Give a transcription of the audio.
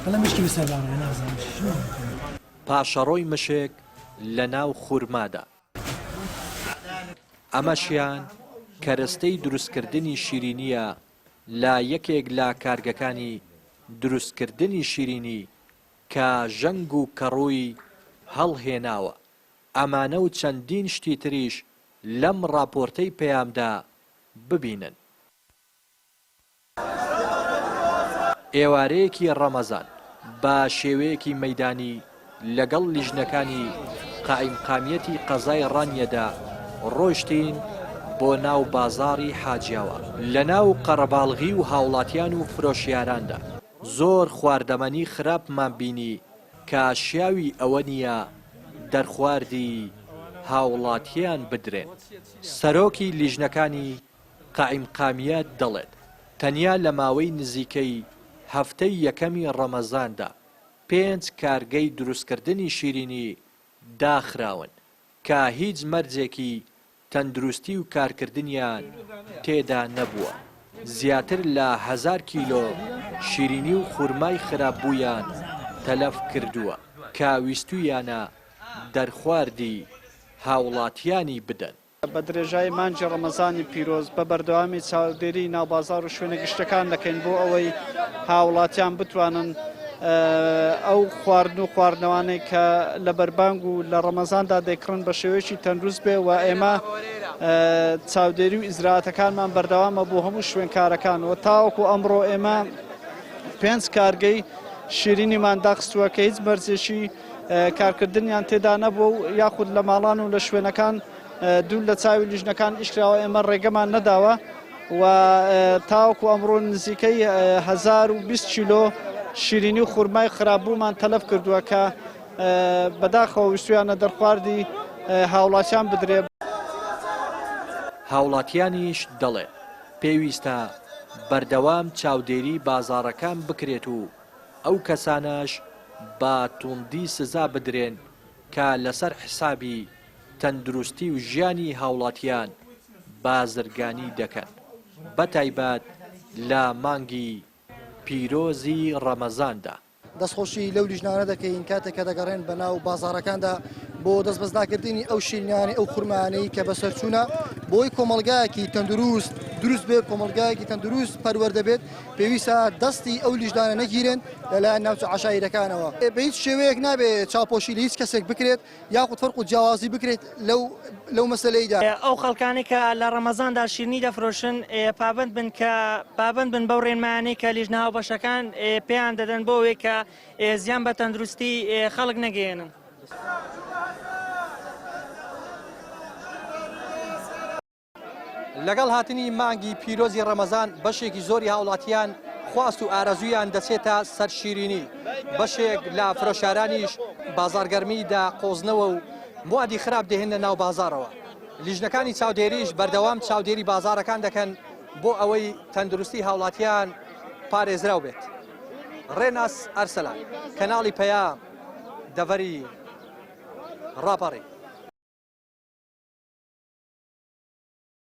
والله مشكي بسبب پاشەڕۆی مشک لە ناو خوورمادا. ئەمەشیان کەرەستەی دروستکردنی شیرینیە لە یەکێک لە کارگەکانی دروستکردنی شیرینی کە ژەنگ و کەڕووی هەڵهێناوە. ئەمانە و چەندین شتی تریش لەم ڕاپۆرتەی پەیامدا ببینن. ئێوارەیەکی ڕەمەزان بە شێوەیەکی مەیدانی لەگەڵ لیژنەکانی قائیمقامیەتی قەزای ڕانیەدا ڕۆیشتین بۆ ناو بازاڕی حاجیاوە. لە ناو قەرەباڵغی و هاوڵاتیان و فرۆشیاراندا زۆر خواردەمەنی خراپمان بینی کە شیاوی ئەوە نییە دەرخواردی هاوڵاتیان بدرێن. سەرۆکی لیژنەکانی قائیمقامیەت دەڵێت تەنیا لە ماوەی نزیکەی هەفتەی یەکەمی ڕەمەزاندا 5 کارگەی دروستکردنی شیرینی داخراون کە هیچ مەرجێکی تەندروستی و کارکردنیان تێدا نەبووە. زیاتر لە 1000 کیلۆ شیرینی و خوورمای خراپبوویان تەلەف کردووە کە ویستویانە دەرخواردی هاوڵاتیانی بدەن. بە درێژای مانجی ڕەمەزانی پیرۆز بە بەردەوامی چاودێری ناوبازار و شوێنە گشتەکان دەکەین بۆ ئەوەی هاوڵاتیان بتوانن ئەو خواردن و خواردنەوانەی کە لە بەربانگ و لە ڕەمەزاندا دەیکڕن بە شێوەیەکی تەندروست بێ و ئێمە چاودێری و ئیزراعەتەکانمان بەردەوامە بۆ هەموو شوێنکارەکان و تاوەکو ئەمڕۆ ئێمە 5 کارگەی شیرینیمان داخستووە کە هیچ بەرزێکی کارکردنیان تێدا نەبوو و یاخود لە ماڵان و لە شوێنەکان دوو لە چاوی لیژنەکان ئیشکراوە ئێمە ڕێگەمان نەداوە و تاوەکو ئەمڕۆ نزیکەی 1020 کیلۆ شیرینی و خوورمای خراپبوومان تەلەف کردووە کە بەداخەوە ویستویانە دەرخواردی هاوڵاتیان بدرێ. هاوڵاتیانیش دەڵێ پێویستە بەردەوام چاودێری بازاڕەکان بکرێت و ئەو کەسانەش بە توندی سزا بدرێن کە لەسەر حسابی تەندروستی و ژیانی هاوڵاتیان بازرگانی دەکەن بەتایبەت لە مانگی پیرۆزی ڕەمەزاندا. دەستخۆشی لەو لیژنانە دەکەین کاتێک کە دەگەڕێن بە ناو بازاڕەکاندا بۆ دەستبەزداکردنی ئەو شیرینیانی ئەو خوورمانەی کە بەسەرچوونە بۆی کۆمەڵگایەکی تەندروست دروست بێت کۆمەڵگایەکی تەندروست پەروەردە بێت پێویستە دەستی ئەو لیژنانە نەگیرن لەلایەن ناوچە عەشایرەکانەوە. بە هیچ شێوەیەک نابێت چاوپۆشی لە هیچ کەسێک بکرێت یاخود فەرق و جیاوازی بکرێت لەو مەسەلەیدا. ئەو خەڵکانی کە لە ڕەمەزاندا شیرینی دەفرۆشن پابند بن بەو ڕێنمایانەی کە لیژنە هاوبەشەکان پێیان دەدەن بۆ ئەوەی کە زیان بە تەندروستی خەڵک نەگەێنن. لەگەڵ هاتنی مانگی پیرۆزی ڕەمەزان بەشێکی زۆری هاوڵاتیان خواست و ئارەزویان دەچێتە سەر شیرینی. بەشێک لە فرۆشارانیش بازارگەرمیدا قۆزنەوە و موادی خراپ دەهێنە ناو بازارەوە. لیژنەکانی چاودێریش بەردەوام چاودێری بازارەکان دەکەن بۆ ئەوەی تەندروستی هاوڵاتیان پارێزراو بێت. ڕێناس ئەرسەلان کەناڵی پەیام دەڤەری ڕاپەڕی.